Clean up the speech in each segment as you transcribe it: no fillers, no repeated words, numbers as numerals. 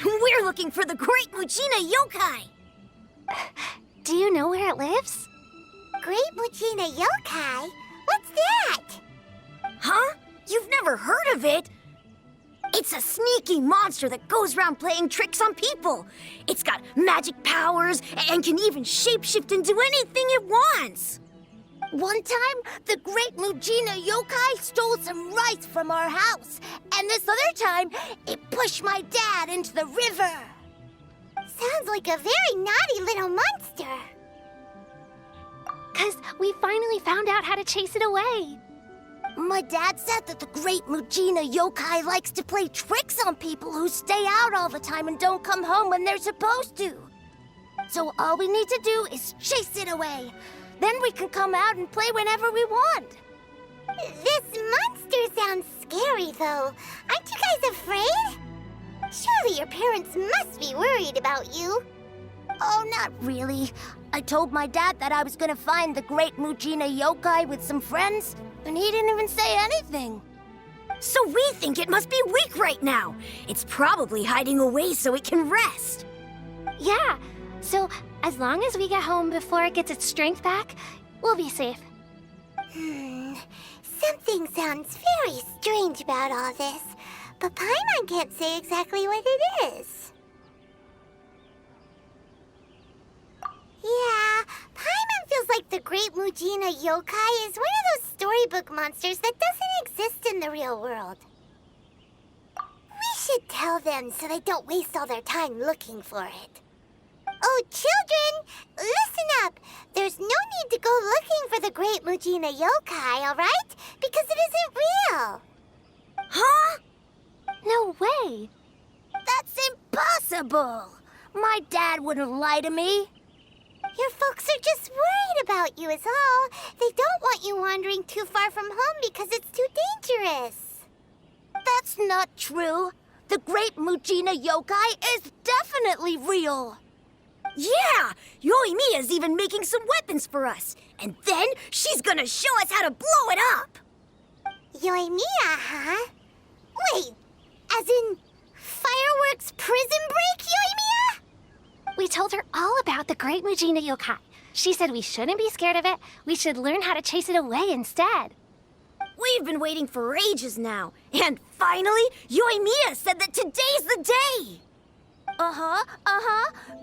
We're looking for the Great Mujina Yokai! Do you know where it lives? Great Mujina Yokai? What's that? Huh? You've never heard of it? It's a sneaky monster that goes around playing tricks on people. It's got magic powers and can even shapeshift into anything it wants. One time, the Great Mujina Yokai stole some rice from our house. And this other time, it pushed my dad into the river. Sounds like a very naughty little monster. 'Cause we finally found out how to chase it away. My dad said that the Great Mujina Yokai likes to play tricks on people who stay out all the time and don't come home when they're supposed to. So all we need to do is chase it away. Then we can come out and play whenever we want. This monster sounds scary, though. Aren't you guys afraid? Surely your parents must be worried about you. Oh, not really. I told my dad that I was gonna find the Great Mujina Yokai with some friends, and he didn't even say anything. So we think it must be weak right now. It's probably hiding away so it can rest. Yeah, so as long as we get home before it gets its strength back, we'll be safe. Something sounds very strange about all this, but Paimon can't say exactly what it is. Yeah, Paimon feels like the Great Mujina Yokai is one of those storybook monsters that doesn't exist in the real world. We should tell them so they don't waste all their time looking for it. Oh, children, listen up. There's no need to go looking for the Great Mujina Yokai, all right? Because it isn't real. Huh? No way! That's impossible. My dad wouldn't lie to me. Your folks are just worried about you is all. They don't want you wandering too far from home because it's too dangerous. That's not true. The Great Mujina Yokai is definitely real. Yeah! Yoimiya's even making some weapons for us. And then she's gonna show us how to blow it up! Yoimiya, huh? Wait, as in fireworks prison break, Yoimiya? We told her all about the Great Mujina Yokai. She said we shouldn't be scared of it. We should learn how to chase it away instead. We've been waiting for ages now. And finally, Yoimiya said that today's the day!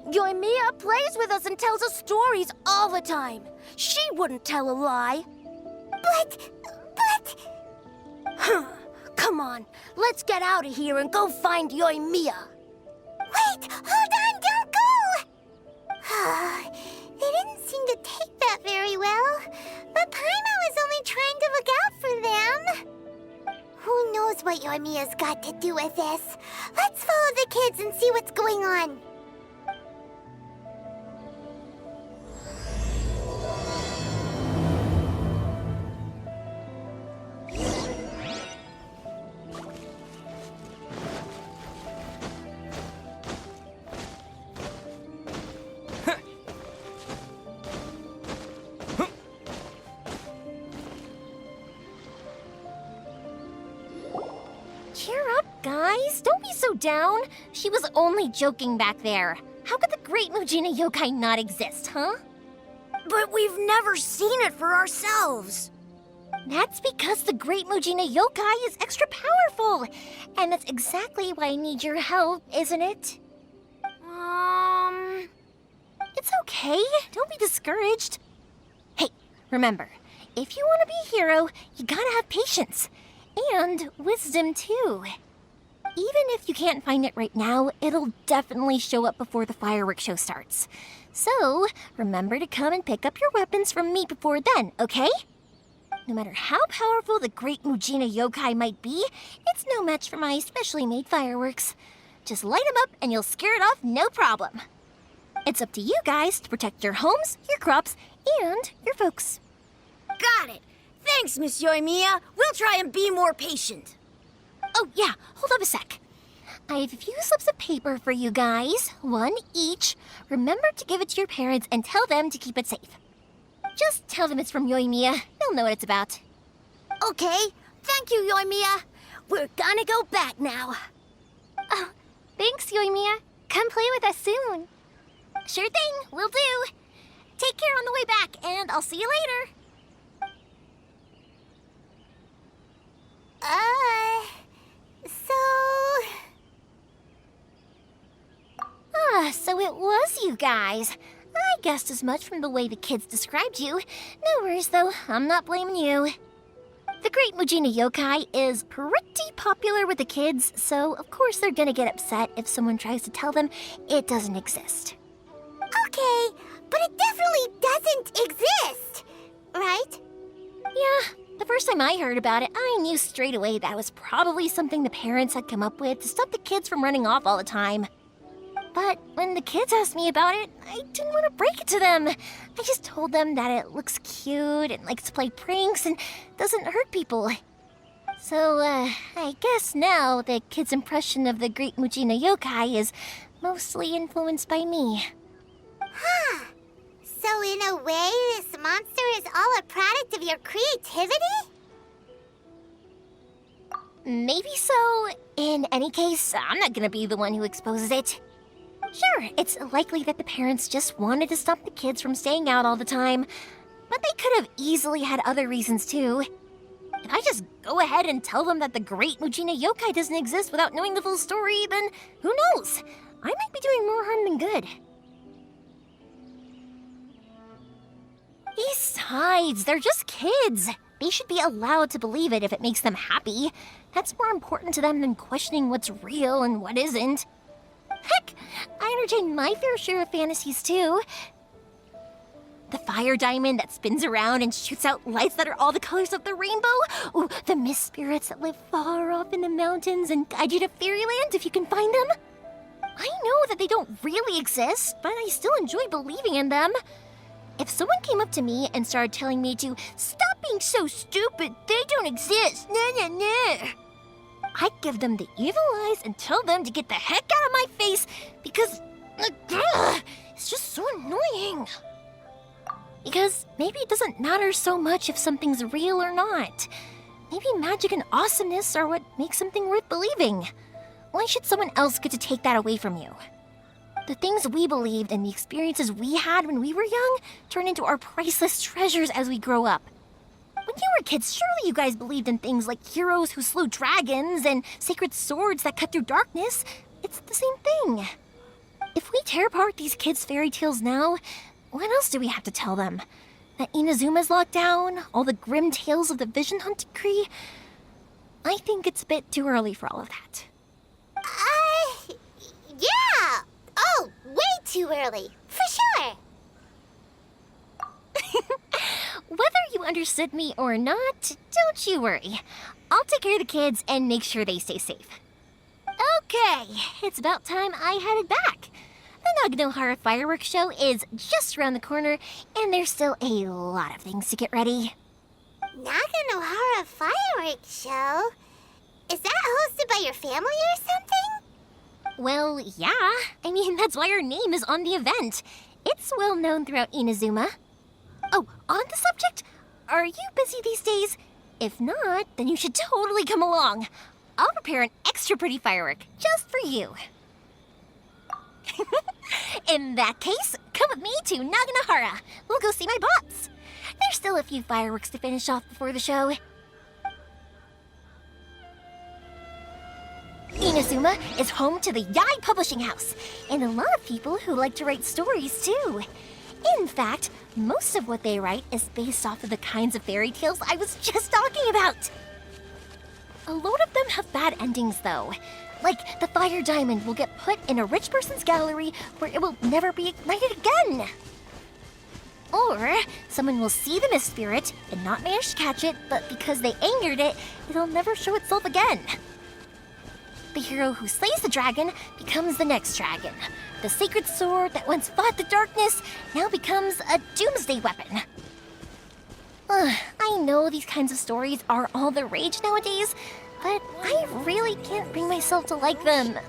Yoimiya plays with us and tells us stories all the time. She wouldn't tell a lie. But... Come on, let's get out of here and go find Yoimiya. Wait, hold on, don't go! They didn't seem to take that very well. But Paimon was only trying to look out for them. Who knows what Yoimiya's got to do with this? Let's follow the kids and see what's going on. guys, don't be so down. She was only joking back there. How could the Great Mujina Yokai not exist, huh? But we've never seen it for ourselves. That's because the Great Mujina Yokai is extra powerful. And that's exactly why I need your help, isn't it? It's okay. Don't be discouraged. Hey, remember, if you want to be a hero, you gotta have patience. And wisdom, too. Even if you can't find it right now, it'll definitely show up before the fireworks show starts. So, remember to come and pick up your weapons from me before then, okay? No matter how powerful the Great Mujina Yokai might be, it's no match for my specially made fireworks. Just light them up and you'll scare it off no problem. It's up to you guys to protect your homes, your crops, and your folks. Got it. Thanks, Miss Yoimiya. We'll try and be more patient. Oh, yeah, hold up a sec. I have a few slips of paper for you guys, one each. Remember to give it to your parents and tell them to keep it safe. Just tell them it's from Yoimiya. They'll know what it's about. Okay. Thank you, Yoimiya. We're gonna go back now. Oh, thanks, Yoimiya. Come play with us soon. Sure thing, will do. Take care on the way back, and I'll see you later. So it was you guys. I guessed as much from the way the kids described you. No worries, though. I'm not blaming you. The Great Mujina Yokai is pretty popular with the kids, so of course they're gonna get upset if someone tries to tell them it doesn't exist. Okay, but it definitely doesn't exist, right? Yeah, the first time I heard about it, I knew straight away that was probably something the parents had come up with to stop the kids from running off all the time. But when the kids asked me about it, I didn't want to break it to them. I just told them that it looks cute and likes to play pranks and doesn't hurt people. So, I guess now the kids' impression of the Great Mujina Yokai is mostly influenced by me. Huh. So in a way, this monster is all a product of your creativity? Maybe so. In any case, I'm not gonna be the one who exposes it. Sure, it's likely that the parents just wanted to stop the kids from staying out all the time, but they could have easily had other reasons too. If I just go ahead and tell them that the Great Mujina Yokai doesn't exist without knowing the full story, then who knows? I might be doing more harm than good. Besides, they're just kids. They should be allowed to believe it if it makes them happy. That's more important to them than questioning what's real and what isn't. Heck, I entertain my fair share of fantasies too. The fire diamond that spins around and shoots out lights that are all the colors of the rainbow. Ooh, the mist spirits that live far off in the mountains and guide you to fairyland if you can find them. I know that they don't really exist, but I still enjoy believing in them. If someone came up to me and started telling me to stop being so stupid, they don't exist, nah. I'd give them the evil eyes and tell them to get the heck out of my face because it's just so annoying. Because maybe it doesn't matter so much if something's real or not. Maybe magic and awesomeness are what makes something worth believing. Why should someone else get to take that away from you? The things we believed and the experiences we had when we were young turn into our priceless treasures as we grow up. When you were kids, surely you guys believed in things like heroes who slew dragons and sacred swords that cut through darkness. It's the same thing. If we tear apart these kids' fairy tales now, what else do we have to tell them? That Inazuma's locked down? All the grim tales of the Vision Hunt Decree? I think it's a bit too early for all of that. Yeah! Oh, way too early, for sure! Whether you understood me or not, don't you worry. I'll take care of the kids and make sure they stay safe. Okay, it's about time I headed back. The Naganohara fireworks show is just around the corner, and there's still a lot of things to get ready. Naganohara fireworks show? Is that hosted by your family or something? Well, yeah. I mean, that's why our name is on the event. It's well known throughout Inazuma. Oh, on the subject, are you busy these days? If not, then you should totally come along. I'll prepare an extra pretty firework just for you. In that case, come with me to Naganahara. We'll go see my bots. There's still a few fireworks to finish off before the show. Inazuma is home to the Yai Publishing House, and a lot of people who like to write stories too. In fact, most of what they write is based off of the kinds of fairy tales I was just talking about. A lot of them have bad endings though. Like, the fire diamond will get put in a rich person's gallery where it will never be ignited again. Or, someone will see the mist spirit and not manage to catch it, but because they angered it, it'll never show itself again. The hero who slays the dragon becomes the next dragon. The sacred sword that once fought the darkness now becomes a doomsday weapon. I know these kinds of stories are all the rage nowadays, but I really can't bring myself to like them.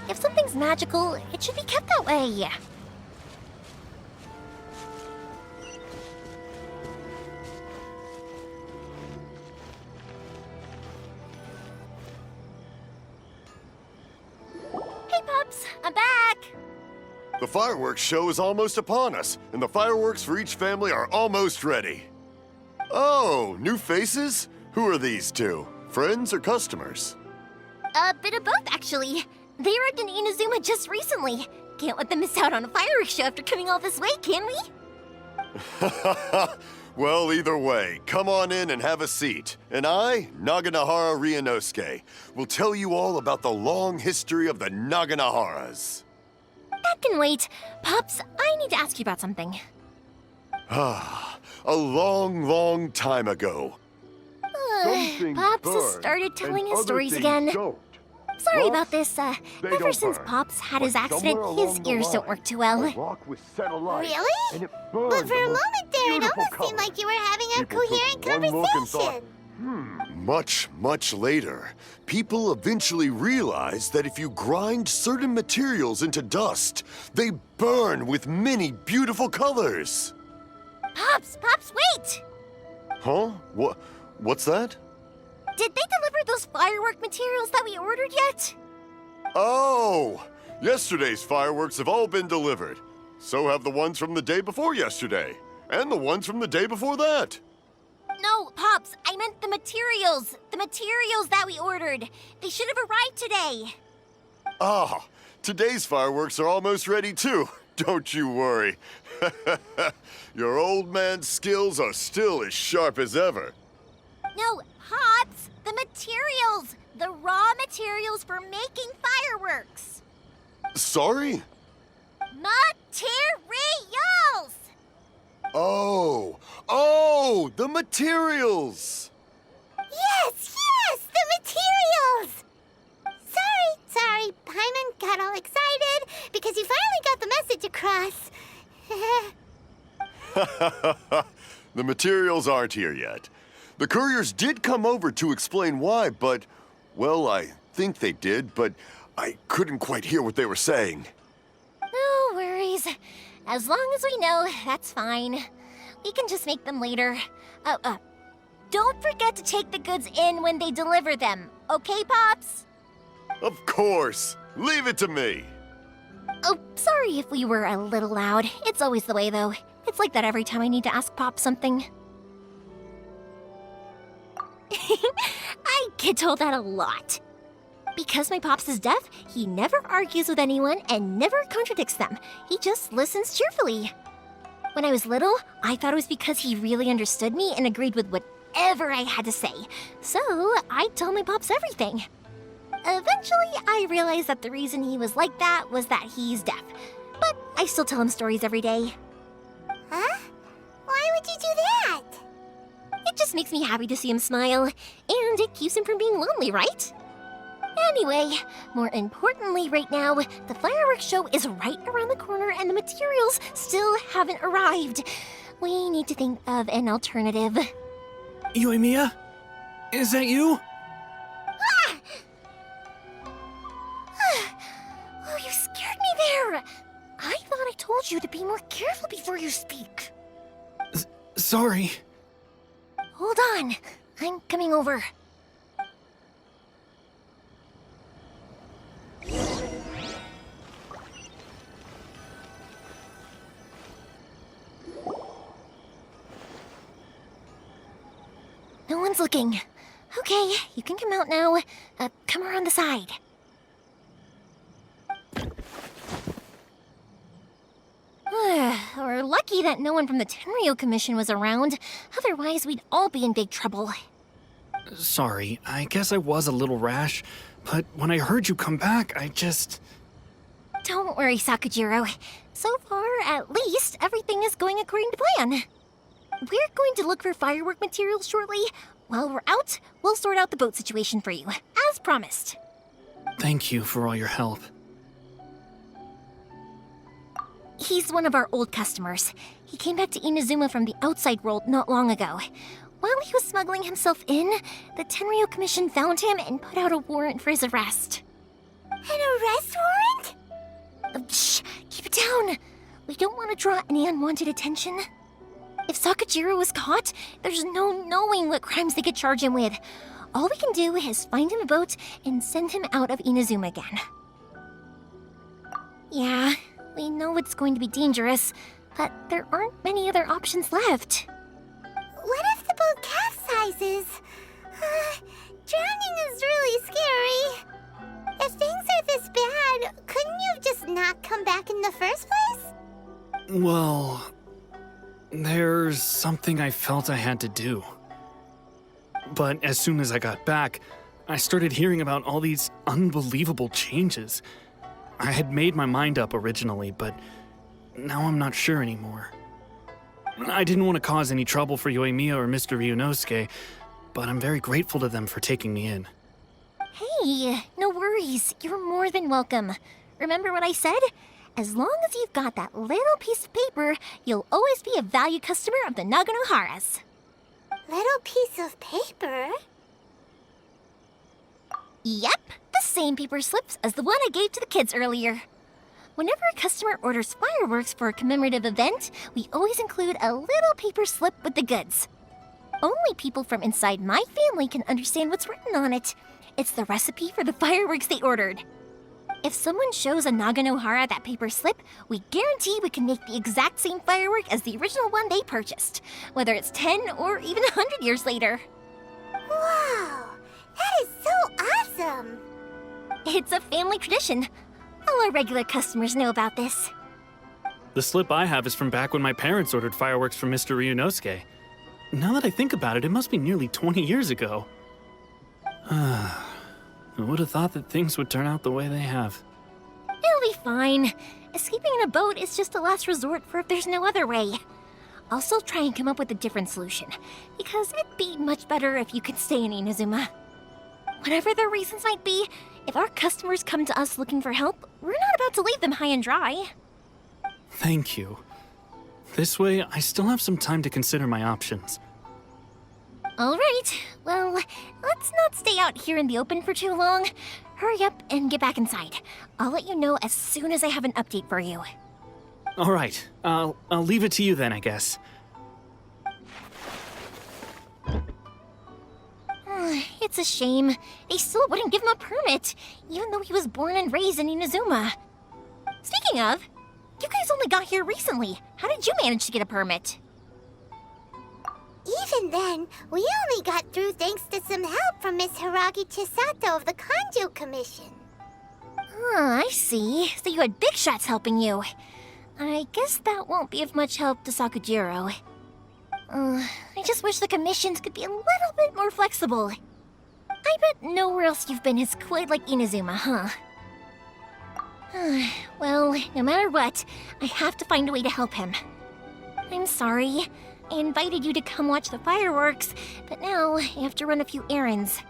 If something's magical, it should be kept that way. Hey, Pups, I'm back! The fireworks show is almost upon us, and the fireworks for each family are almost ready. Oh, new faces? Who are these two? Friends or customers? A bit of both, actually. They arrived in Inazuma just recently. Can't let them miss out on a fireworks show after coming all this way, can we? Well, either way, come on in and have a seat. And I, Naganahara Ryunosuke, will tell you all about the long history of the Naganaharas. That can wait. Pops, I need to ask you about something. A long, long time ago. Pops has started telling his stories again. Sorry about this. Ever since Pops had his accident, his ears don't work too well. Really? But for a moment there, it almost seemed like you were having a coherent conversation. Much, much later, people eventually realized that if you grind certain materials into dust, they burn with many beautiful colors. Pops, wait! Huh? What's that? Did they deliver those firework materials that we ordered yet? Oh! Yesterday's fireworks have all been delivered. So have the ones from the day before yesterday. And the ones from the day before that. No, Pops, I meant the materials. The materials that we ordered. They should have arrived today. Ah, today's fireworks are almost ready too. Don't you worry. Your old man's skills are still as sharp as ever. No, Pops, the materials. The raw materials for making fireworks. Sorry? Materials! Oh, the materials! Yes, the materials! Sorry, Paimon got all excited because he finally got the message across. The materials aren't here yet. The couriers did come over to explain why, but, well, I think they did, but I couldn't quite hear what they were saying. No worries. As long as we know, that's fine. We can just make them later. Don't forget to take the goods in when they deliver them, okay, Pops? Of course. Leave it to me. Oh, sorry if we were a little loud. It's always the way, though. It's like that every time I need to ask Pop something. I get told that a lot. Because my Pops is deaf, he never argues with anyone and never contradicts them. He just listens cheerfully. When I was little, I thought it was because he really understood me and agreed with whatever I had to say. So I'd tell my Pops everything. Eventually, I realized that the reason he was like that was that he's deaf. But I still tell him stories every day. Huh? Why would you do that? It just makes me happy to see him smile, and it keeps him from being lonely, right? Anyway, more importantly right now, the fireworks show is right around the corner and the materials still haven't arrived. We need to think of an alternative. Yoimiya? Is that you? Oh, you scared me there! I thought I told you to be more careful before you speak. Sorry. Hold on, I'm coming over. No one's looking. Okay, you can come out now. Come around the side. We're lucky that no one from the Tenryo Commission was around. Otherwise, we'd all be in big trouble. Sorry, I guess I was a little rash, but when I heard you come back, I just... Don't worry, Sakujiro. So far, at least, everything is going according to plan. We're going to look for firework materials shortly. While we're out, we'll sort out the boat situation for you, as promised. Thank you for all your help. He's one of our old customers. He came back to Inazuma from the outside world not long ago. While he was smuggling himself in, the Tenryo Commission found him and put out a warrant for his arrest. An arrest warrant? Shh! Keep it down! We don't want to draw any unwanted attention. If Sakujiro was caught, there's no knowing what crimes they could charge him with. All we can do is find him a boat and send him out of Inazuma again. Yeah, we know it's going to be dangerous, but there aren't many other options left. What if the boat capsizes? Drowning is really scary. If things are this bad, couldn't you just not come back in the first place? Well, there's something I felt I had to do. But as soon as I got back, I started hearing about all these unbelievable changes. I had made my mind up originally, but now I'm not sure anymore. I didn't want to cause any trouble for Yoimiya or Mr. Ryunosuke, but I'm very grateful to them for taking me in. Hey, no worries. You're more than welcome. Remember what I said? As long as you've got that little piece of paper, you'll always be a valued customer of the Naganoharas. Little piece of paper? Yep, the same paper slips as the one I gave to the kids earlier. Whenever a customer orders fireworks for a commemorative event, we always include a little paper slip with the goods. Only people from inside my family can understand what's written on it. It's the recipe for the fireworks they ordered. If someone shows a Naganohara that paper slip, we guarantee we can make the exact same firework as the original one they purchased, whether it's 10 or even 100 years later. Wow, that is so awesome! It's a family tradition. All our regular customers know about this. The slip I have is from back when my parents ordered fireworks from Mr. Ryunosuke. Now that I think about it, it must be nearly 20 years ago. I would have thought that things would turn out the way they have. It'll be fine. Escaping in a boat is just a last resort for if there's no other way. I'll still try and come up with a different solution, because it'd be much better if you could stay in Inazuma. Whatever their reasons might be, if our customers come to us looking for help, we're not about to leave them high and dry. Thank you. This way, I still have some time to consider my options. All right, well, let's not stay out here in the open for too long. Hurry up and get back inside. I'll let you know as soon as I have an update for you. All right, I'll leave it to you then, I guess. It's a shame. They still wouldn't give him a permit, even though he was born and raised in Inazuma. Speaking of, you guys only got here recently. How did you manage to get a permit? Even then, we only got through thanks to some help from Miss Hiragi Chisato of the Kanjo Commission. I see. So you had big shots helping you. I guess that won't be of much help to Sakujiro. I just wish the commissions could be a little bit more flexible. I bet nowhere else you've been is quite like Inazuma, huh? Well, no matter what, I have to find a way to help him. I'm sorry. I invited you to come watch the fireworks, but now I have to run a few errands.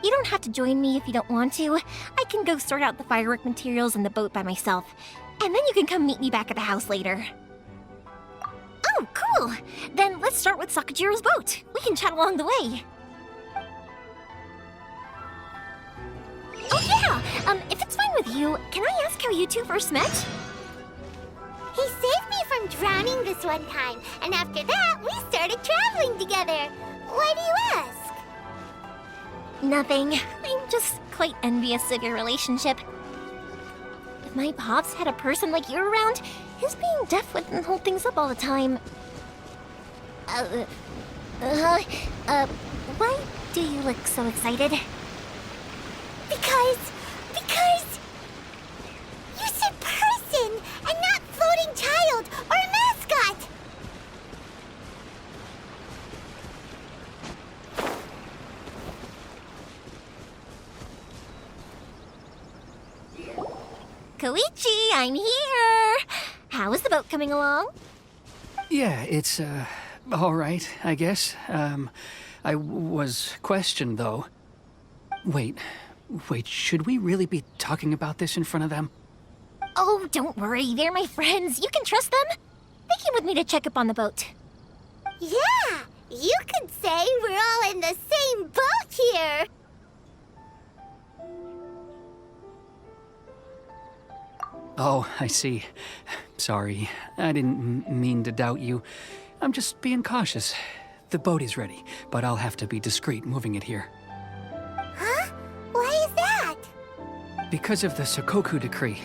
You don't have to join me if you don't want to. I can go sort out the firework materials in the boat by myself, and then you can come meet me back at the house later. Oh, cool! Then let's start with Sakujiro's boat. We can chat along the way. Oh yeah! If it's fine with you, can I ask how you two first met? He saved me from drowning this one time, and after that, we started traveling together. Why do you ask? Nothing. I'm just quite envious of your relationship. If my pops had a person like you around, his being deaf wouldn't hold things up all the time. Why do you look so excited? Because you said person and not floating child or mascot. Koichi, I'm here! How is the boat coming along? Yeah, it's, all right, I guess. I was questioned, though. Wait, should we really be talking about this in front of them? Oh, don't worry, they're my friends. You can trust them. They came with me to check up on the boat. Yeah, you could say we're all in the same boat here. Oh, I see. Sorry, I didn't mean to doubt you. I'm just being cautious. The boat is ready, but I'll have to be discreet moving it here. Huh? Why is that? Because of the Sokoku decree,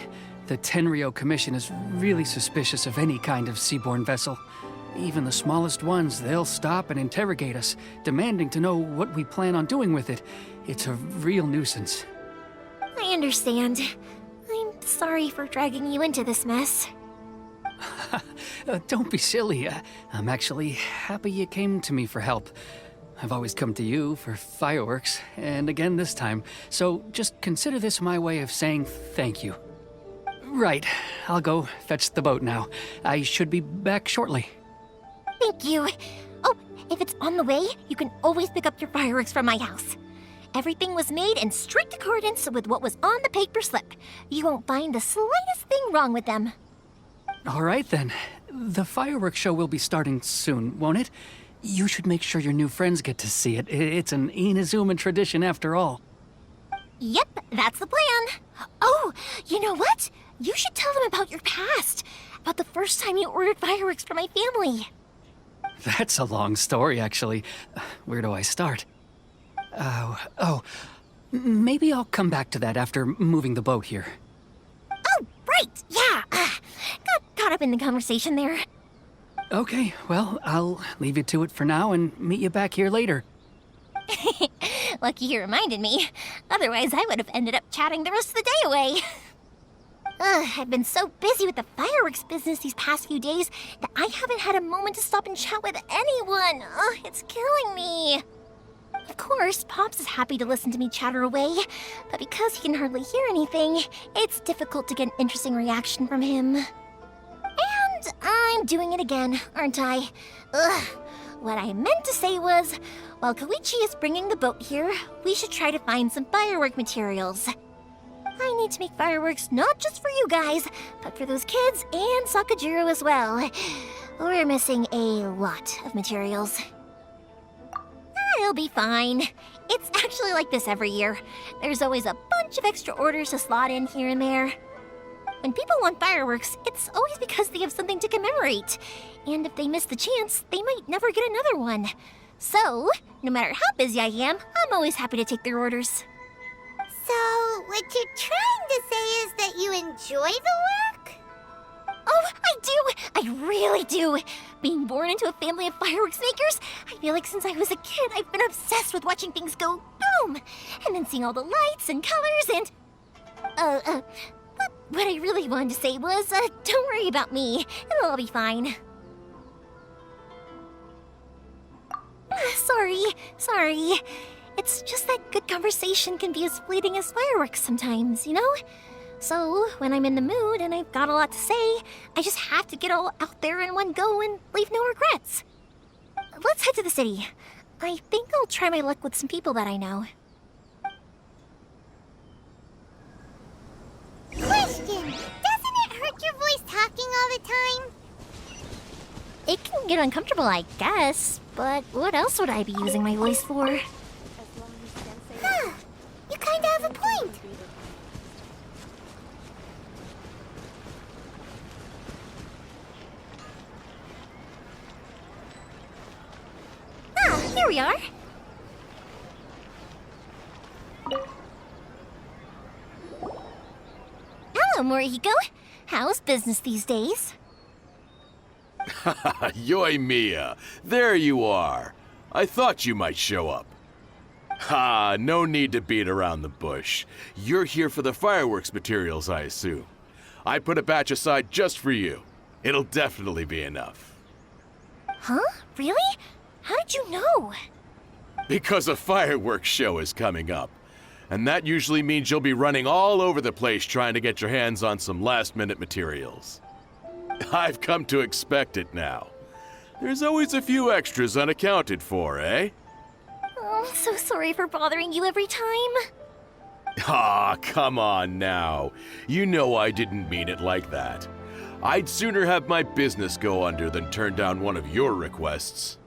the Tenryou Commission is really suspicious of any kind of seaborne vessel. Even the smallest ones, they'll stop and interrogate us, demanding to know what we plan on doing with it. It's a real nuisance. I understand. I'm sorry for dragging you into this mess. Don't be silly. I'm actually happy you came to me for help. I've always come to you for fireworks, and again this time, so just consider this my way of saying thank you. Right, I'll go fetch the boat now. I should be back shortly. Thank you. Oh, if it's on the way, you can always pick up your fireworks from my house. Everything was made in strict accordance with what was on the paper slip. You won't find the slightest thing wrong with them. All right then. The fireworks show will be starting soon, won't it? You should make sure your new friends get to see it. It's an Inazuma tradition after all. Yep, that's the plan. Oh, you know what? You should tell them about your past. About the first time you ordered fireworks for my family. That's a long story, actually. Where do I start? Maybe I'll come back to that after moving the boat here. Oh, right, yeah. Got caught up in the conversation there. Okay, well, I'll leave you to it for now and meet you back here later. Lucky you reminded me. Otherwise, I would have ended up chatting the rest of the day away. I've been so busy with the fireworks business these past few days that I haven't had a moment to stop and chat with anyone. It's killing me. Of course, Pops is happy to listen to me chatter away, but because he can hardly hear anything, it's difficult to get an interesting reaction from him. And I'm doing it again, aren't I? What I meant to say was, while Koichi is bringing the boat here, we should try to find some firework materials. I need to make fireworks not just for you guys, but for those kids and Sakajiro as well. We're missing a lot of materials. It'll be fine. It's actually like this every year. There's always a bunch of extra orders to slot in here and there. When people want fireworks, it's always because they have something to commemorate. And if they miss the chance, they might never get another one. So, no matter how busy I am, I'm always happy to take their orders. So, what you're trying to say is that you enjoy the work? Oh, I do! I really do! Being born into a family of fireworks makers, I feel like since I was a kid, I've been obsessed with watching things go boom! And then seeing all the lights and colors and... What I really wanted to say was, don't worry about me. It'll all be fine. Sorry. It's just that good conversation can be as fleeting as fireworks sometimes, you know? So, when I'm in the mood and I've got a lot to say, I just have to get all out there in one go and leave no regrets. Let's head to the city. I think I'll try my luck with some people that I know. Question! Doesn't it hurt your voice talking all the time? It can get uncomfortable, I guess, but what else would I be using my voice for? Huh. You kinda have a point. Here we are. Hello, Morihiko. How's business these days? Yoimiya, there you are. I thought you might show up. Ha, no need to beat around the bush. You're here for the fireworks materials, I assume. I put a batch aside just for you. It'll definitely be enough. Huh? Really? How did you know? Because a fireworks show is coming up. And that usually means you'll be running all over the place trying to get your hands on some last-minute materials. I've come to expect it now. There's always a few extras unaccounted for, eh? Oh, I'm so sorry for bothering you every time. Ah, come on now. You know I didn't mean it like that. I'd sooner have my business go under than turn down one of your requests.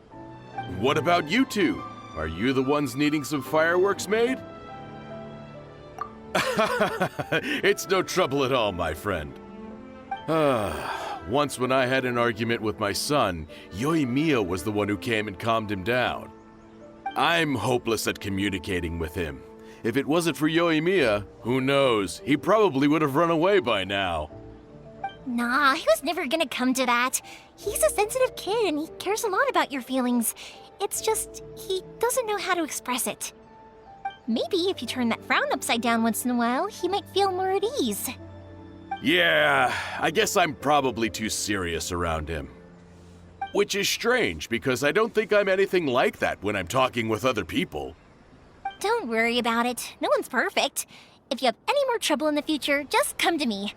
What about you two? Are you the ones needing some fireworks made? It's no trouble at all, my friend. Once when I had an argument with my son, Yoimiya was the one who came and calmed him down. I'm hopeless at communicating with him. If it wasn't for Yoimiya, who knows, he probably would have run away by now. Nah, he was never gonna come to that. He's a sensitive kid and he cares a lot about your feelings. It's just, he doesn't know how to express it. Maybe if you turn that frown upside down once in a while, he might feel more at ease. Yeah, I guess I'm probably too serious around him. Which is strange, because I don't think I'm anything like that when I'm talking with other people. Don't worry about it. No one's perfect. If you have any more trouble in the future, just come to me.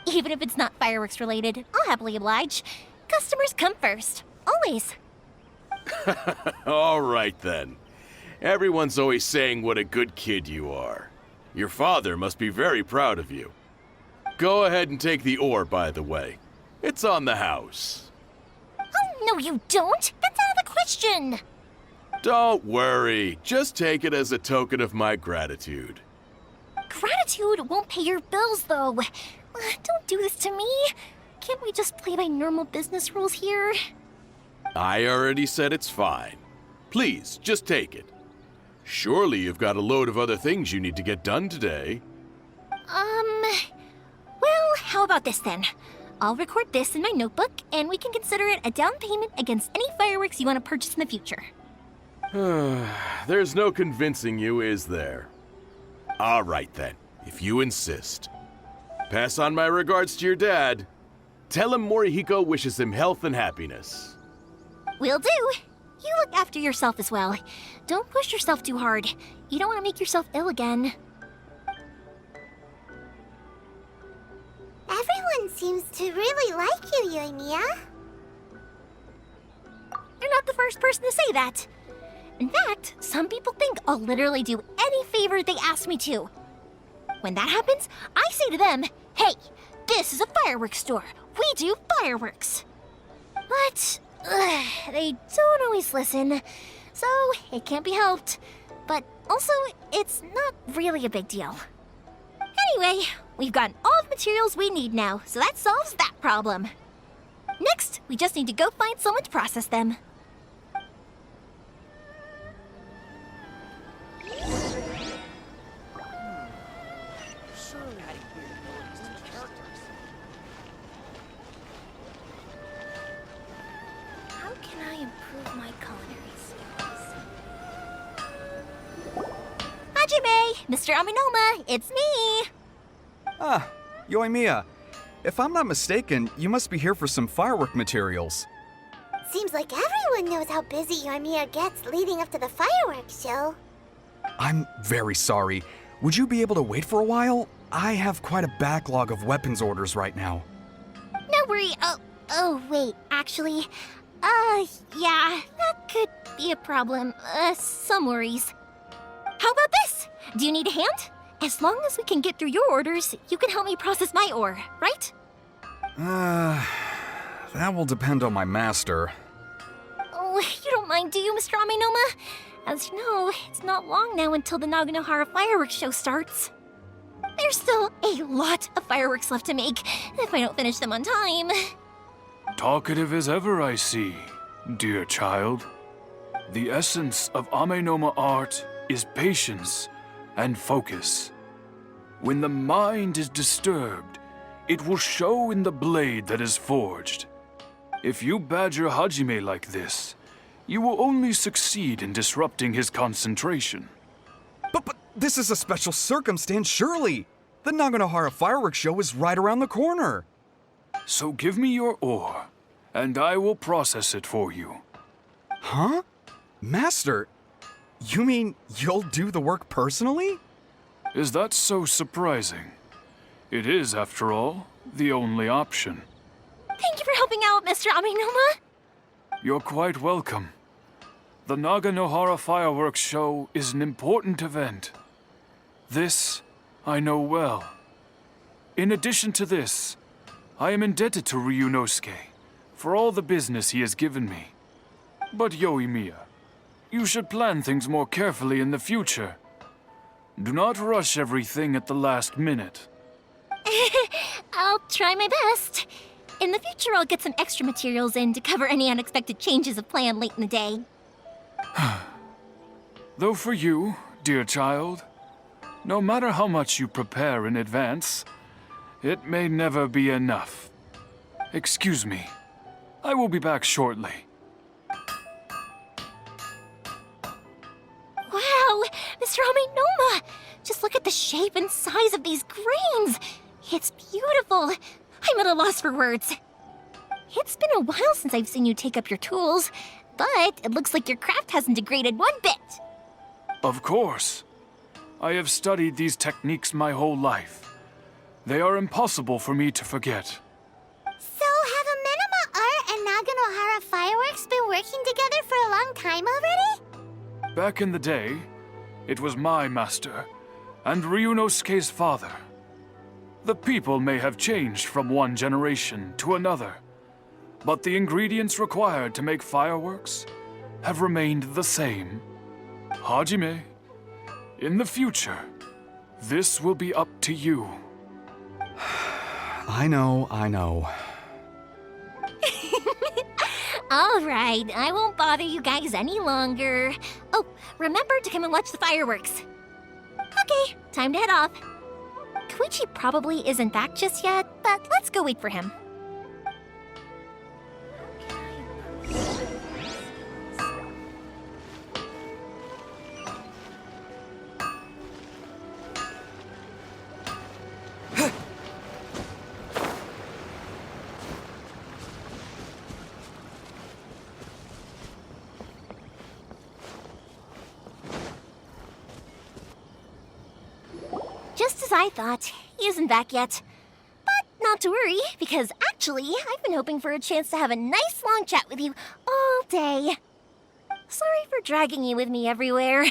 Even if it's not fireworks related, I'll happily oblige. Customers come first. Always. All right then. Everyone's always saying what a good kid you are. Your father must be very proud of you. Go ahead and take the ore, by the way. It's on the house. Oh, no you don't! That's out of the question! Don't worry. Just take it as a token of my gratitude. Gratitude won't pay your bills, though. Don't do this to me. Can't we just play by normal business rules here? I already said it's fine. Please, just take it. Surely you've got a load of other things you need to get done today. Well, how about this then? I'll record this in my notebook, and we can consider it a down payment against any fireworks you want to purchase in the future. There's no convincing you, is there? All right then, if you insist. Pass on my regards to your dad. Tell him Morihiko wishes him health and happiness. Will do. You look after yourself as well. Don't push yourself too hard. You don't want to make yourself ill again. Everyone seems to really like you, Yoimiya. You're not the first person to say that. In fact, some people think I'll literally do any favor they ask me to. When that happens, I say to them, hey, this is a fireworks store. We do fireworks. But they don't always listen, so it can't be helped. But also, it's not really a big deal. Anyway, we've gotten all the materials we need now, so that solves that problem. Next, we just need to go find someone to process them. How can I improve my culinary skills? Hajime! Mr. Aminoma, it's me! Ah, Yoimiya. If I'm not mistaken, you must be here for some firework materials. Seems like everyone knows how busy Yoimiya gets leading up to the fireworks show. I'm very sorry. Would you be able to wait for a while? I have quite a backlog of weapons orders right now. No worry. Oh, wait, actually. Yeah, that could be a problem. Some worries. How about this? Do you need a hand? As long as we can get through your orders, you can help me process my ore, right? That will depend on my master. Oh, you don't mind, do you, Mr. Aminoma? As you know, it's not long now until the Naganohara fireworks show starts. There's still a lot of fireworks left to make, if I don't finish them on time. Talkative as ever, I see, dear child. The essence of Amenoma art is patience and focus. When the mind is disturbed, it will show in the blade that is forged. If you badger Hajime like this, You will only succeed in disrupting his concentration. But this is a special circumstance, surely. The Naganohara fireworks show is right around the corner. So give me your ore, and I will process it for you. Huh? Master, you mean you'll do the work personally? Is that so surprising? It is, after all, the only option. Thank you for helping out, Mr. Amenoma. You're quite welcome. The Naganohara fireworks show is an important event. This I know well. In addition to this, I am indebted to Ryunosuke for all the business he has given me. But Yoimiya, you should plan things more carefully in the future. Do not rush everything at the last minute. I'll try my best. In the future, I'll get some extra materials in to cover any unexpected changes of plan late in the day. Though for you, dear child, no matter how much you prepare in advance, it may never be enough. Excuse me. I will be back shortly. Wow, Mr. Amenoma! Just look at the shape and size of these grains. It's beautiful. I'm at a loss for words. It's been a while since I've seen you take up your tools, but it looks like your craft hasn't degraded one bit. Of course. I have studied these techniques my whole life. They are impossible for me to forget. So have Amenoma Art and Naganohara Fireworks been working together for a long time already? Back in the day, it was my master and Ryunosuke's father. The people may have changed from one generation to another, but the ingredients required to make fireworks have remained the same. Hajime, in the future, this will be up to you. I know. All right, I won't bother you guys any longer. Oh, remember to come and watch the fireworks. Okay, time to head off. Koichi probably isn't back just yet, but let's go wait for him. Just as I thought, he isn't back yet. But not to worry, because actually, I've been hoping for a chance to have a nice long chat with you all day. Sorry for dragging you with me everywhere.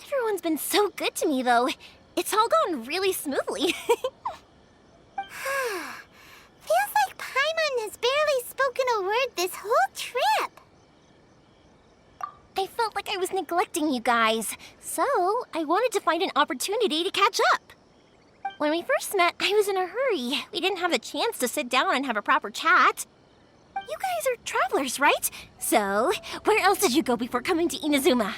Everyone's been so good to me, though. It's all gone really smoothly. Feels like Paimon has barely spoken a word this whole trip. I felt like I was neglecting you guys, so I wanted to find an opportunity to catch up. When we first met, I was in a hurry. We didn't have a chance to sit down and have a proper chat. You guys are travelers, right? So, where else did you go before coming to Inazuma?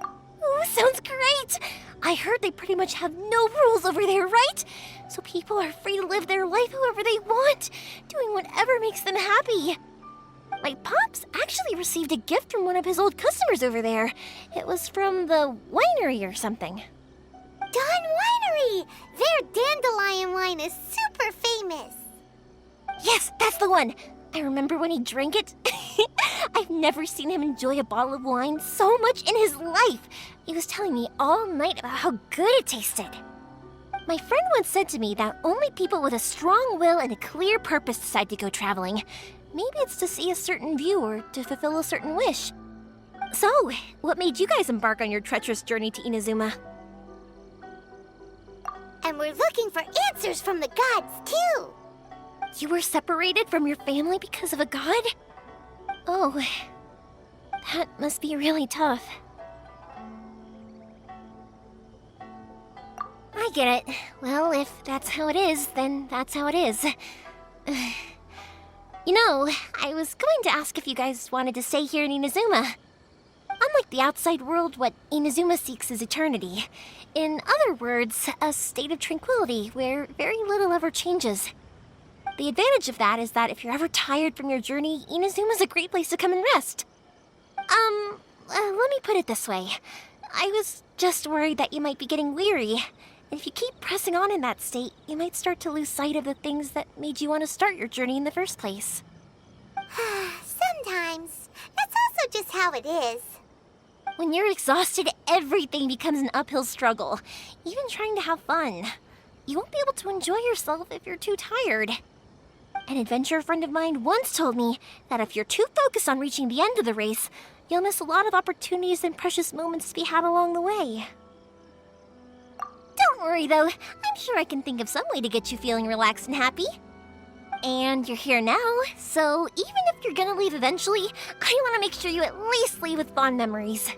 Ooh, sounds great! I heard they pretty much have no rules over there, right? So people are free to live their life however they want, doing whatever makes them happy. My pops actually received a gift from one of his old customers over there. It was from the winery or something. Dawn Winery! Their dandelion wine is super famous. Yes, that's the one. I remember when he drank it. I've never seen him enjoy a bottle of wine so much in his life. He was telling me all night about how good it tasted. My friend once said to me that only people with a strong will and a clear purpose decide to go traveling. Maybe it's to see a certain view or to fulfill a certain wish. So, what made you guys embark on your treacherous journey to Inazuma? And we're looking for answers from the gods, too. You were separated from your family because of a god? Oh, that must be really tough. I get it. Well, if that's how it is, then that's how it is. You know, I was going to ask if you guys wanted to stay here in Inazuma. Unlike the outside world, what Inazuma seeks is eternity. In other words, a state of tranquility where very little ever changes. The advantage of that is that if you're ever tired from your journey, Inazuma's a great place to come and rest. Let me put it this way. I was just worried that you might be getting weary. And if you keep pressing on in that state, you might start to lose sight of the things that made you want to start your journey in the first place. Sometimes. That's also just how it is. When you're exhausted, everything becomes an uphill struggle. Even trying to have fun. You won't be able to enjoy yourself if you're too tired. An adventurer friend of mine once told me that if you're too focused on reaching the end of the race, you'll miss a lot of opportunities and precious moments to be had along the way. Don't worry though, I'm sure I can think of some way to get you feeling relaxed and happy. And you're here now, so even if you're gonna leave eventually, I want to make sure you at least leave with fond memories.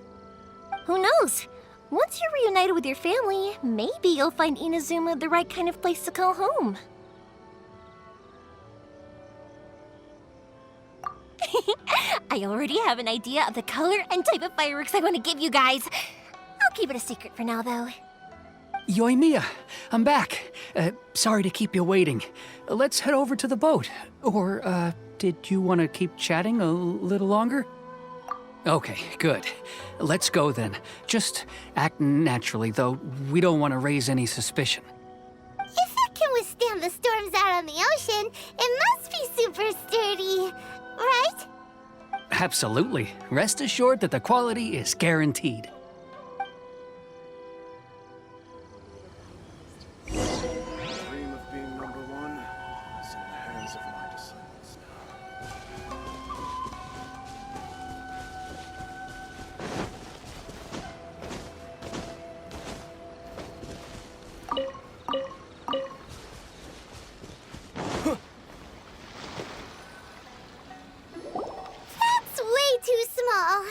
Who knows? Once you're reunited with your family, maybe you'll find Inazuma the right kind of place to call home. I already have an idea of the color and type of fireworks I want to give you guys. I'll keep it a secret for now, though. Yoimiya, I'm back. Sorry to keep you waiting. Let's head over to the boat. Or, did you want to keep chatting a little longer? Okay, good. Let's go then. Just act naturally, though we don't want to raise any suspicion. If it can withstand the storms out on the ocean, it must be super sturdy, right? Absolutely. Rest assured that the quality is guaranteed. Dream of being number one is in the hands of my disciples That's way too small.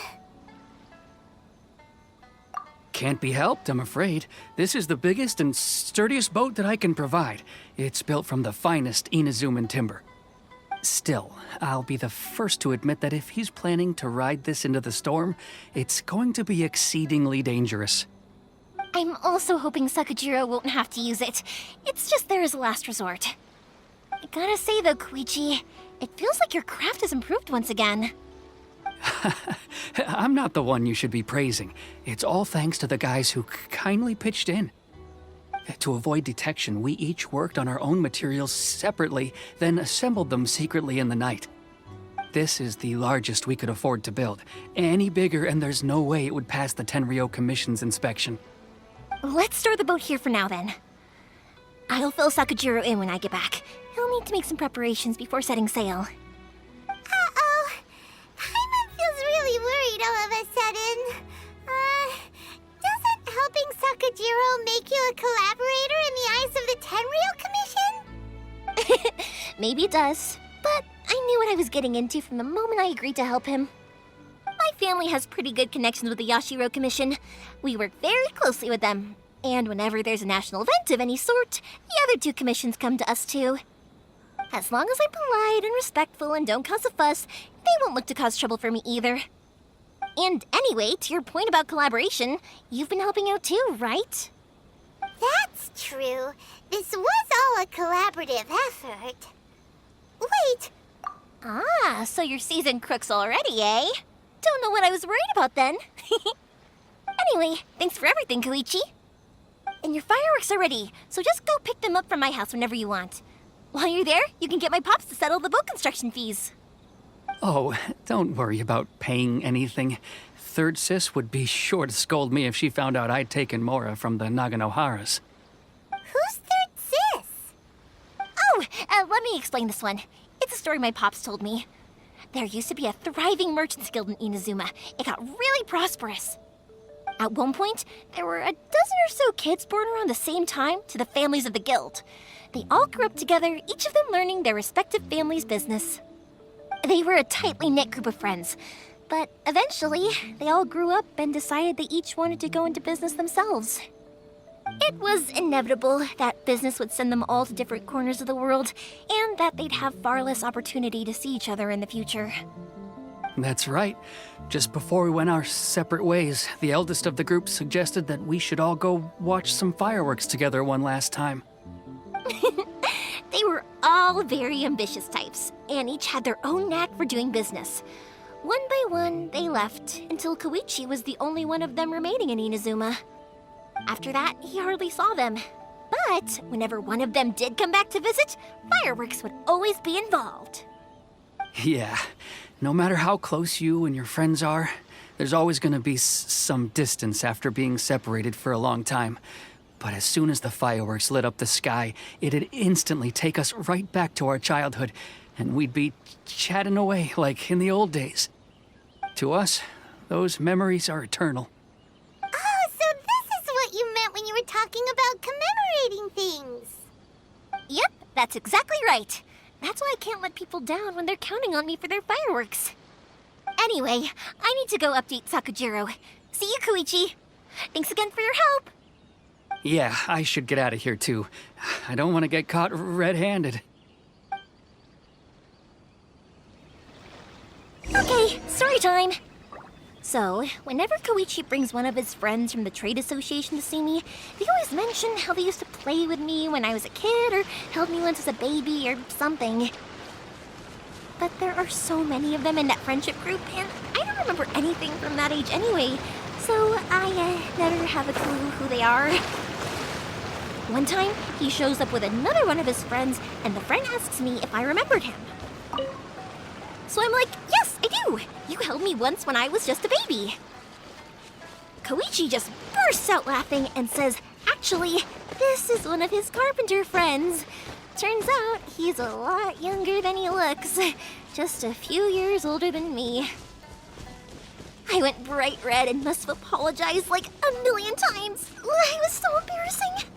Can't be helped, I'm afraid. This is the biggest and sturdiest boat that I can provide. It's built from the finest Inazuman timber. Still, I'll be the first to admit that if he's planning to ride this into the storm, it's going to be exceedingly dangerous. I'm also hoping Sakajiro won't have to use it. It's just there as a last resort. I gotta say though, Koichi, it feels like your craft has improved once again. I'm not the one you should be praising. It's all thanks to the guys who kindly pitched in. To avoid detection, we each worked on our own materials separately, then assembled them secretly in the night. This is the largest we could afford to build. Any bigger and there's no way it would pass the Tenryou Commission's inspection. Let's store the boat here for now then. I'll fill Sakajiro in when I get back. He'll need to make some preparations before setting sail. Uh-oh. Paimon feels really worried all of a sudden. Doesn't helping Sakajiro make you a collaborator in the eyes of the Tenryou Commission? Maybe it does, but I knew what I was getting into from the moment I agreed to help him. My family has pretty good connections with the Yashiro Commission. We work very closely with them. And whenever there's a national event of any sort, the other two commissions come to us too. As long as I'm polite and respectful and don't cause a fuss, they won't look to cause trouble for me either. And anyway, to your point about collaboration, you've been helping out too, right? That's true. This was all a collaborative effort. Wait, Ah, so you're seasoned crooks already, eh? Don't know what I was worried about then. Anyway, thanks for everything, Koichi. And your fireworks are ready, so just go pick them up from my house whenever you want. While you're there, you can get my pops to settle the boat construction fees. Oh, don't worry about paying anything. Third Sis would be sure to scold me if she found out I'd taken Mora from the Naganoharas. who's Third Sis? Oh, let me explain this one. It's a story my pops told me. There used to be a thriving merchants guild in Inazuma. It got really prosperous. At one point, there were a dozen or so kids born around the same time to the families of the guild. They all grew up together, each of them learning their respective family's business. They were a tightly knit group of friends, but eventually, they all grew up and decided they each wanted to go into business themselves. It was inevitable that business would send them all to different corners of the world, and that they'd have far less opportunity to see each other in the future. That's right. Just before we went our separate ways, the eldest of the group suggested that we should all go watch some fireworks together one last time. They were all very ambitious types, and each had their own knack for doing business. One by one, they left, until Koichi was the only one of them remaining in Inazuma. After that, he hardly saw them. But whenever one of them did come back to visit, fireworks would always be involved. Yeah, no matter how close you and your friends are, there's always gonna be some distance after being separated for a long time. But as soon as the fireworks lit up the sky, it'd instantly take us right back to our childhood, and we'd be chatting away like in the old days. To us, those memories are eternal. Oh, so this is what you meant when you were talking about commemorating things. Yep, that's exactly right. That's why I can't let people down when they're counting on me for their fireworks. Anyway, I need to go update Sakujiro. See you, Koichi. Thanks again for your help. Yeah, I should get out of here too. I don't want to get caught red-handed. Okay, story time. So, whenever Koichi brings one of his friends from the trade association to see me, they always mention how they used to play with me when I was a kid or held me once as a baby or something. But there are so many of them in that friendship group, and I don't remember anything from that age anyway, so I never have a clue who they are. One time, he shows up with another one of his friends, and the friend asks me if I remembered him. So I'm like, yes, I do! You held me once when I was just a baby. Koichi just bursts out laughing and says, actually, this is one of his carpenter friends. Turns out he's a lot younger than he looks. Just a few years older than me. I went bright red and must have apologized like a million times. It was so embarrassing.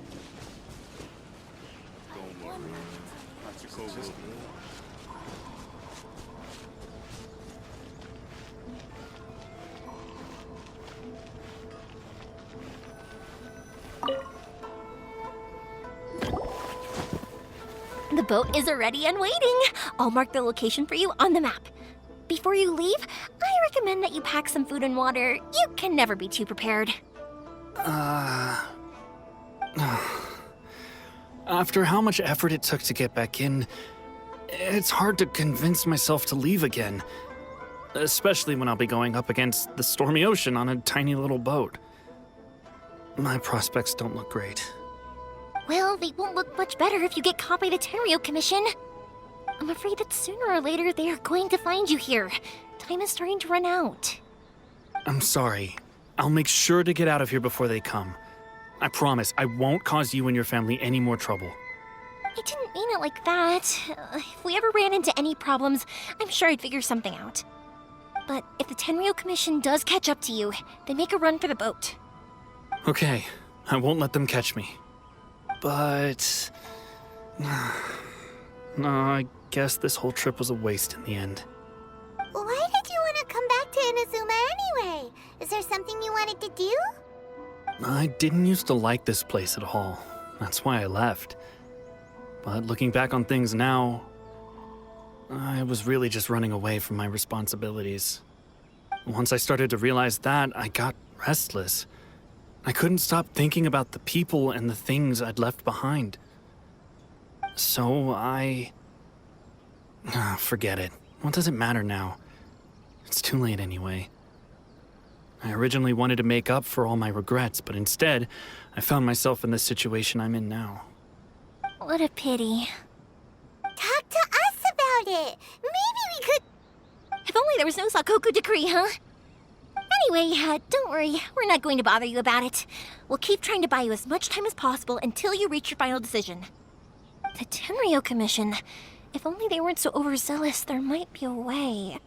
The boat is ready and waiting. I'll mark the location for you on the map. Before you leave, I recommend that you pack some food and water. You can never be too prepared. After how much effort it took to get back in, it's hard to convince myself to leave again. Especially when I'll be going up against the stormy ocean on a tiny little boat. My prospects don't look great. Well, they won't look much better if you get caught by the Tenryou Commission. I'm afraid that sooner or later they are going to find you here. Time is starting to run out. I'm sorry. I'll make sure to get out of here before they come. I promise I won't cause you and your family any more trouble. I didn't mean it like that. If we ever ran into any problems, I'm sure I'd figure something out. But if the Tenryou Commission does catch up to you, then make a run for the boat. Okay, I won't let them catch me. But... no, I guess this whole trip was a waste in the end. Why did you want to come back to Inazuma anyway? Is there something you wanted to do? I didn't used to like this place at all. That's why I left. But looking back on things now, I was really just running away from my responsibilities. Once I started to realize that, I got restless. I couldn't stop thinking about the people and the things I'd left behind. So forget it. What does it matter now? It's too late anyway. I originally wanted to make up for all my regrets, but instead, I found myself in the situation I'm in now. What a pity. Talk to us about it. Maybe we could... If only there was no Sakoku decree, huh? Anyway, don't worry. We're not going to bother you about it. We'll keep trying to buy you as much time as possible until you reach your final decision. The Tenryou Commission. If only they weren't so overzealous, there might be a way.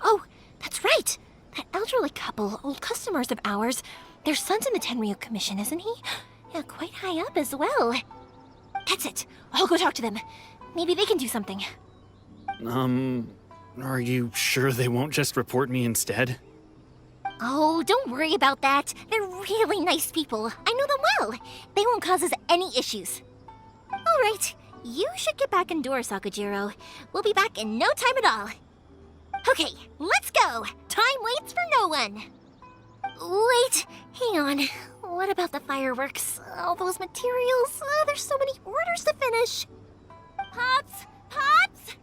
Oh, that's right! That elderly couple, old customers of ours, their son's in the Tenryou Commission, isn't he? Yeah, quite high up as well. That's it. I'll go talk to them. Maybe they can do something. Are you sure they won't just report me instead? Oh, don't worry about that. They're really nice people. I know them well. They won't cause us any issues. All right, you should get back indoors, Sakujiro. We'll be back in no time at all. Okay, let's go. Time waits for no one. Wait, hang on. What about the fireworks? All those materials? There's so many orders to finish. Pops! Pops!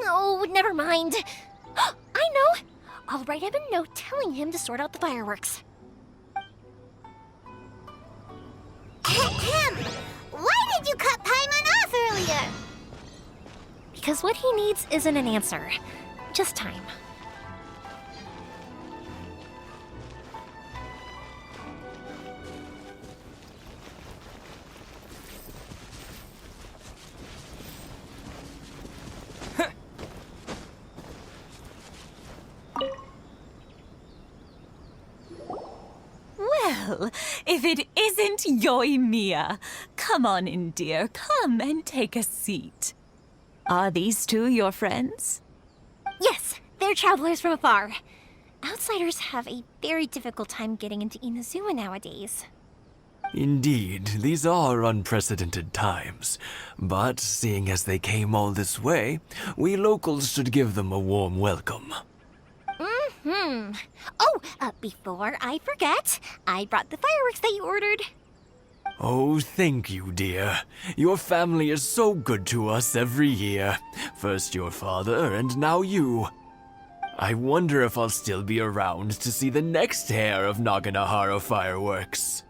No, never mind. I I'll write him a note telling him to sort out the fireworks. Ahem. Why did you cut Paimon off earlier? Because what he needs isn't an answer, just time. Well, if it isn't yoimiya. Come on in, dear. Come and take a seat. Are these two your friends? Yes, they're travelers from afar. Outsiders have a very difficult time getting into Inazuma nowadays. Indeed, these are unprecedented times. But seeing as they came all this way, we locals should give them a warm welcome. Before I forget, I brought the fireworks that you ordered. Oh, thank you, dear. Your family is so good to us every year. First your father, and now you. I wonder if I'll still be around to see the next heir of Naganahara fireworks.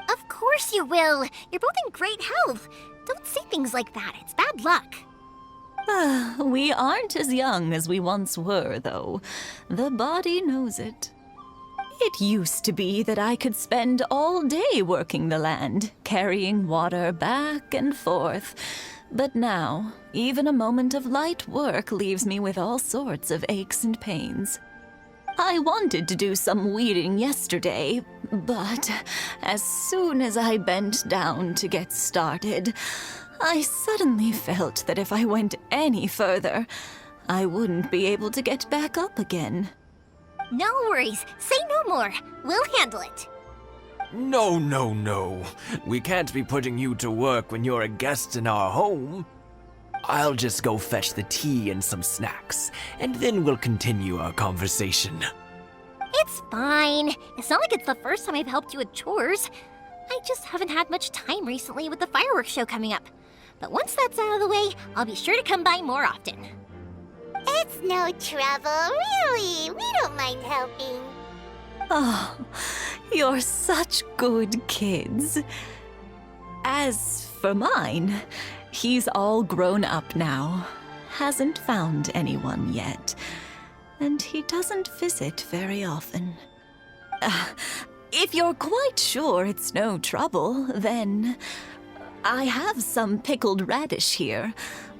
Of course you will. You're both in great health. Don't say things like that. It's bad luck. We aren't as young as we once were, though. The body knows it. It used to be that I could spend all day working the land, carrying water back and forth. But now, even a moment of light work leaves me with all sorts of aches and pains. I wanted to do some weeding yesterday, but as soon as I bent down to get started, I suddenly felt that if I went any further, I wouldn't be able to get back up again. No worries. Say no more. We'll handle it. No, no, no. We can't be putting you to work when you're a guest in our home. I'll just go fetch the tea and some snacks, and then we'll continue our conversation. It's fine. It's not like it's the first time I've helped you with chores. I just haven't had much time recently with the fireworks show coming up. But once that's out of the way, I'll be sure to come by more often. It's no trouble, really. We don't mind helping. Oh, you're such good kids. As for mine, he's all grown up now. Hasn't found anyone yet. And he doesn't visit very often. If you're quite sure it's no trouble, then I have some pickled radish here.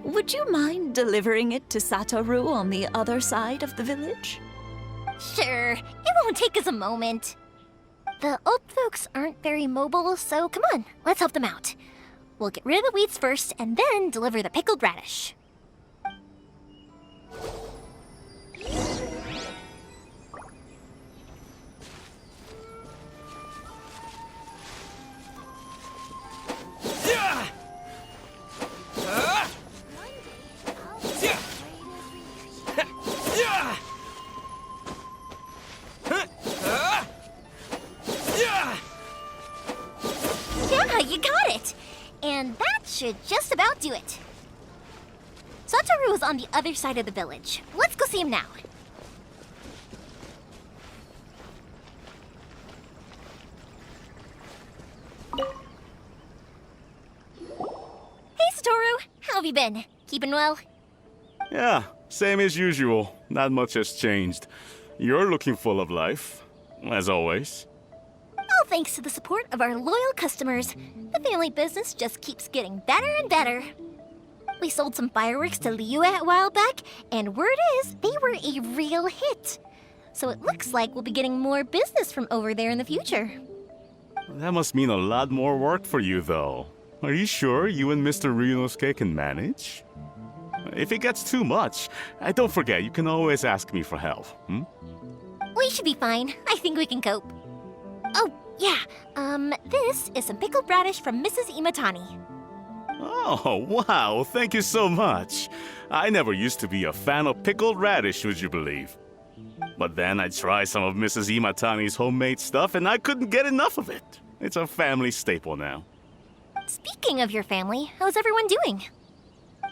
Would you mind delivering it to Satoru on the other side of the village? Sure, it won't take us a moment. The old folks aren't very mobile, so come on, let's help them out. We'll get rid of the weeds first and then deliver the pickled radish. Yeah, you got it! And that should just about do it. Satoru is on the other side of the village. Let's go see him now. Hey, Satoru! How have you been? Keeping well? Yeah, same as usual. Not much has changed. You're looking full of life, as always. All thanks to the support of our loyal customers, the family business just keeps getting better and better. We sold some fireworks to Liyue a while back, and word is they were a real hit. So it looks like we'll be getting more business from over there in the future. That must mean a lot more work for you, though. Are you sure you and Mr. Ryunosuke can manage? If it gets too much, don't forget, you can always ask me for help, We should be fine. I think we can cope. Oh, yeah. This is some pickled radish from Mrs. Imatani. Oh, wow, thank you so much. I never used to be a fan of pickled radish, would you believe? But then I tried some of Mrs. Imatani's homemade stuff and I couldn't get enough of it. It's a family staple now. Speaking of your family, how's everyone doing?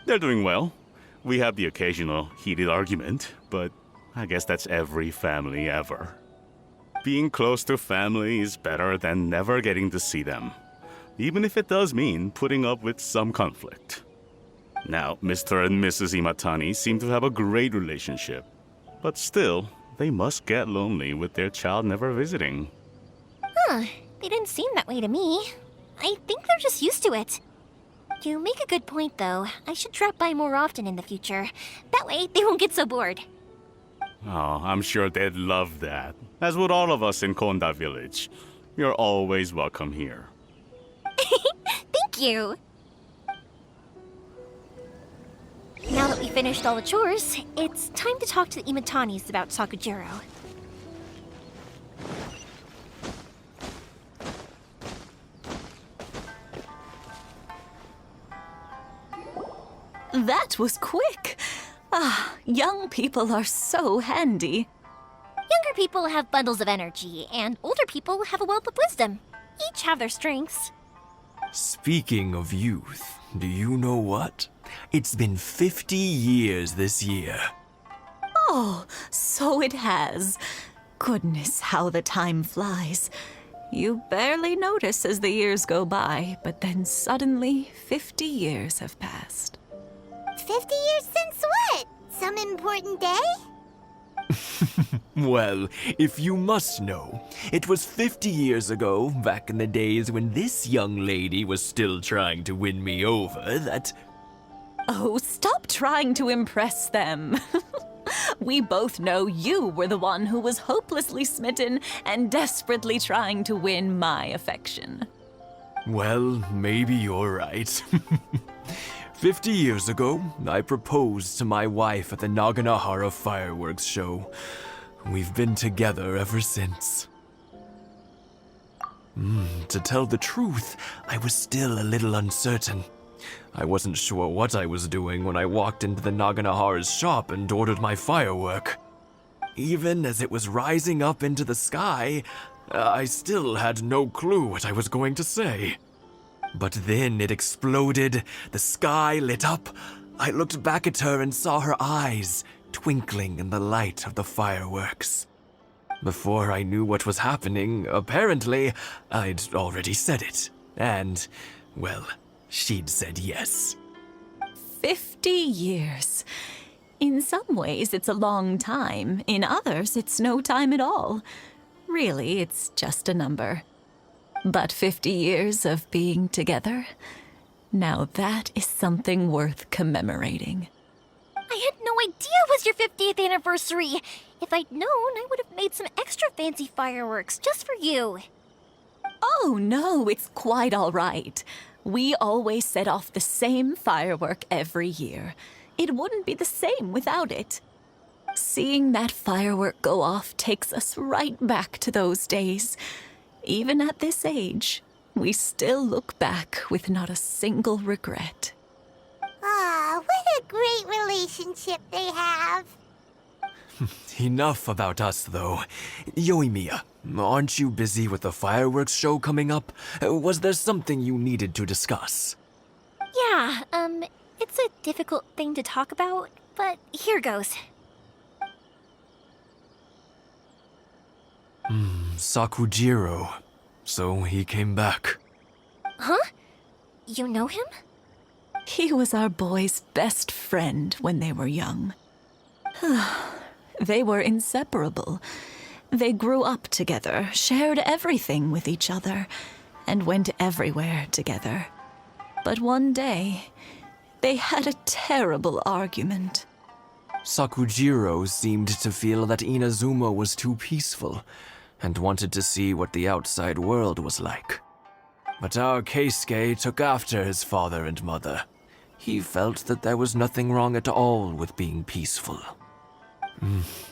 They're doing well. We have the occasional heated argument, but I guess that's every family ever. Being close to family is better than never getting to see them, even if it does mean putting up with some conflict. Now, Mr. and Mrs. Imatani seem to have a great relationship, but still, they must get lonely with their child never visiting. Huh, they didn't seem that way to me. I think they're just used to it. You make a good point, though. I should drop by more often in the future. That way, they won't get so bored. Oh, I'm sure they'd love that, as would all of us in Konda Village. You're always welcome here. Thank you! Now that we finished all the chores, it's time to talk to the Imatanis about Sakujiro. That was quick. Ah, young people are so handy. Younger people have bundles of energy, and older people have a wealth of wisdom. Each have their strengths. Speaking of youth, do you know what? It's been 50 years this year. Oh, so it has. Goodness, how the time flies. You barely notice as the years go by, but then suddenly 50 years have passed. 50 years since what? Some important day? Well, if you must know, it was 50 years ago, back in the days when this young lady was still trying to win me over, that... Oh, stop trying to impress them. We both know you were the one who was hopelessly smitten and desperately trying to win my affection. Well, maybe you're right. 50 years ago, I proposed to my wife at the Naganahara fireworks show. We've been together ever since. To tell the truth, I was still a little uncertain. I wasn't sure what I was doing when I walked into the Naganahara's shop and ordered my firework. Even as it was rising up into the sky, I still had no clue what I was going to say. But then it exploded, the sky lit up. I looked back at her and saw her eyes twinkling in the light of the fireworks. Before I knew what was happening, apparently, I'd already said it. And, well, she'd said yes. 50 years. In some ways, it's a long time. In others, it's no time at all. Really, it's just a number. But 50 years of being together, now that is something worth commemorating. I had no idea it was your 50th anniversary. If I'd known, I would have made some extra fancy fireworks just for you. Oh, no, it's quite all right. We always set off the same firework every year. It wouldn't be the same without it. Seeing that firework go off takes us right back to those days. Even at this age, we still look back with not a single regret. Ah, what a great relationship they have. Enough about us, though. Yoimiya, aren't you busy with the fireworks show coming up? Was there something you needed to discuss? Yeah, it's a difficult thing to talk about, but here goes. Sakujiro. So he came back. Huh? You know him? He was our boys' best friend when they were young. They were inseparable. They grew up together, shared everything with each other, and went everywhere together. But one day, they had a terrible argument. Sakujiro seemed to feel that Inazuma was too peaceful, and wanted to see what the outside world was like. But our Keisuke took after his father and mother. He felt that there was nothing wrong at all with being peaceful.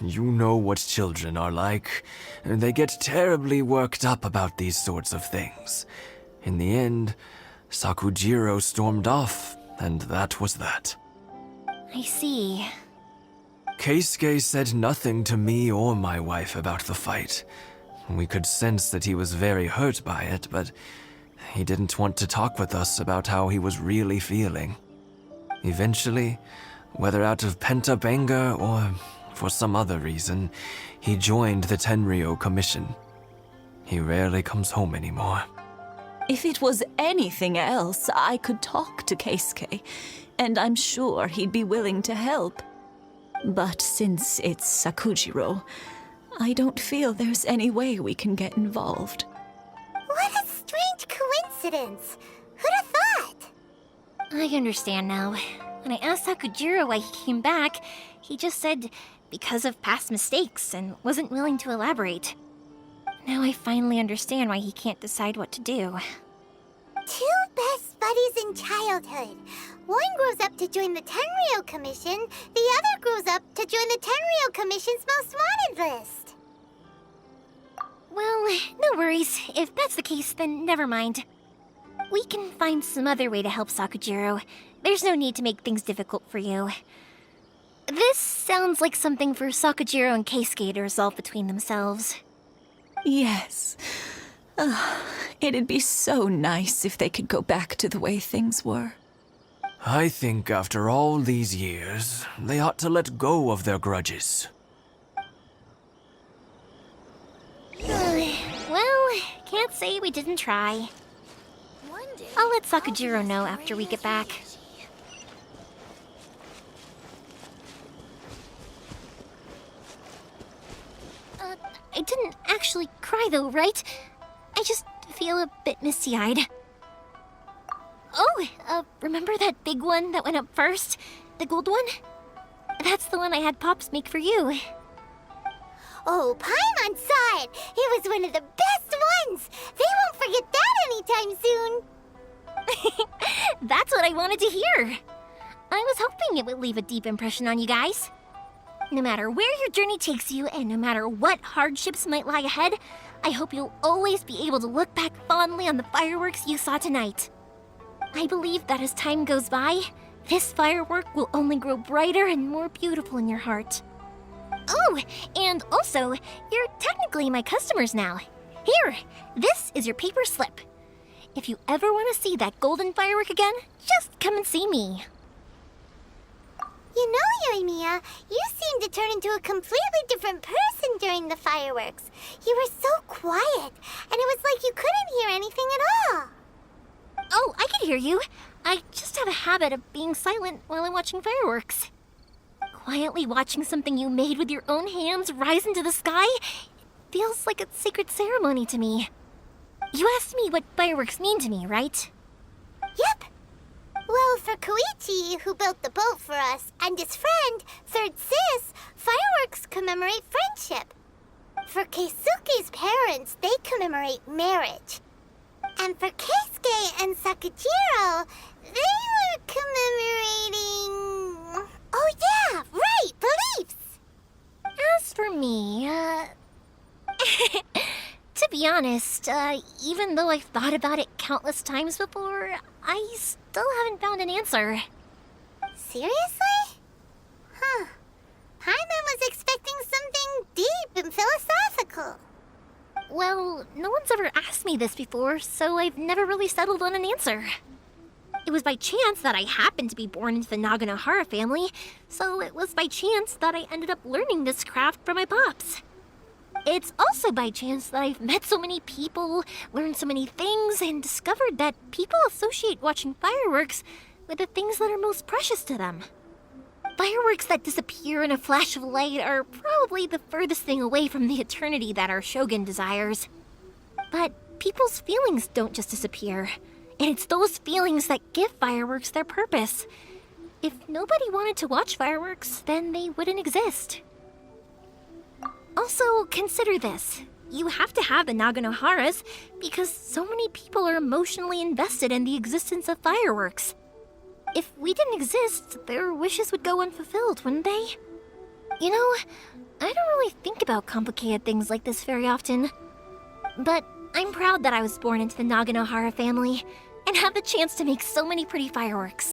You know what children are like. They get terribly worked up about these sorts of things. In the end, Sakujiro stormed off, and that was that. I see. Keisuke said nothing to me or my wife about the fight. We could sense that he was very hurt by it, but he didn't want to talk with us about how he was really feeling. Eventually, whether out of pent-up anger or For some other reason, he joined the Tenryo Commission. He rarely comes home anymore. If it was anything else, I could talk to Keisuke, and I'm sure he'd be willing to help. But since it's Sakujiro, I don't feel there's any way we can get involved. What a strange coincidence. Who'd have thought? I understand now. When I asked Sakujiro why he came back, he just said because of past mistakes and wasn't willing to elaborate. Now I finally understand why he can't decide what to do. Two best buddies in childhood. One grows up to join the Tenryo Commission, the other grows up to join the Tenryo Commission's most wanted list. Well, no worries. If that's the case, then never mind. We can find some other way to help Sakujiro. There's no need to make things difficult for you. This sounds like something for Sakujiro and Keisuke to resolve between themselves. Yes. It'd be so nice if they could go back to the way things were. I think after all these years, they ought to let go of their grudges. Well, can't say we didn't try. I'll let Sakujiro know after we get back. I didn't actually cry though, right? I just feel a bit misty-eyed. Oh, remember that big one that went up first? The gold one? That's the one I had Pops make for you. Oh, Paimon saw it. It was one of the best ones. They won't forget that anytime soon. That's what I wanted to hear. I was hoping it would leave a deep impression on you guys. No matter where your journey takes you, and no matter what hardships might lie ahead, I hope you'll always be able to look back fondly on the fireworks you saw tonight. I believe that as time goes by, this firework will only grow brighter and more beautiful in your heart. Oh, and also, you're technically my customers now. Here, this is your paper slip. If you ever want to see that golden firework again, just come and see me. You know, Yoimiya, you seemed to turn into a completely different person during the fireworks. You were so quiet, and it was like you couldn't hear anything at all. Oh, I can hear you. I just have a habit of being silent while I'm watching fireworks. Quietly watching something you made with your own hands rise into the sky feels like a sacred ceremony to me. You asked me what fireworks mean to me, right? Yep. Well, for Koichi, who built the boat for us, and his friend, Third Sis, fireworks commemorate friendship. For Keisuke's parents, they commemorate marriage. And for Keisuke and Sakujiro, they were commemorating... Oh yeah, right, beliefs! As for me, to be honest, even though I've thought about it countless times before, I still haven't found an answer. Seriously? Huh. Paimon was expecting something deep and philosophical. Well, no one's ever asked me this before, so I've never really settled on an answer. It was by chance that I happened to be born into the Naganohara family, so it was by chance that I ended up learning this craft from my pops. It's also by chance that I've met so many people, learned so many things, and discovered that people associate watching fireworks with the things that are most precious to them. Fireworks that disappear in a flash of light are probably the furthest thing away from the eternity that our shogun desires. But people's feelings don't just disappear, and it's those feelings that give fireworks their purpose. If nobody wanted to watch fireworks, then they wouldn't exist. Also, consider this. You have to have the Naganoharas because so many people are emotionally invested in the existence of fireworks. If we didn't exist, their wishes would go unfulfilled, wouldn't they? You know, I don't really think about complicated things like this very often. But I'm proud that I was born into the Naganohara family and have the chance to make so many pretty fireworks.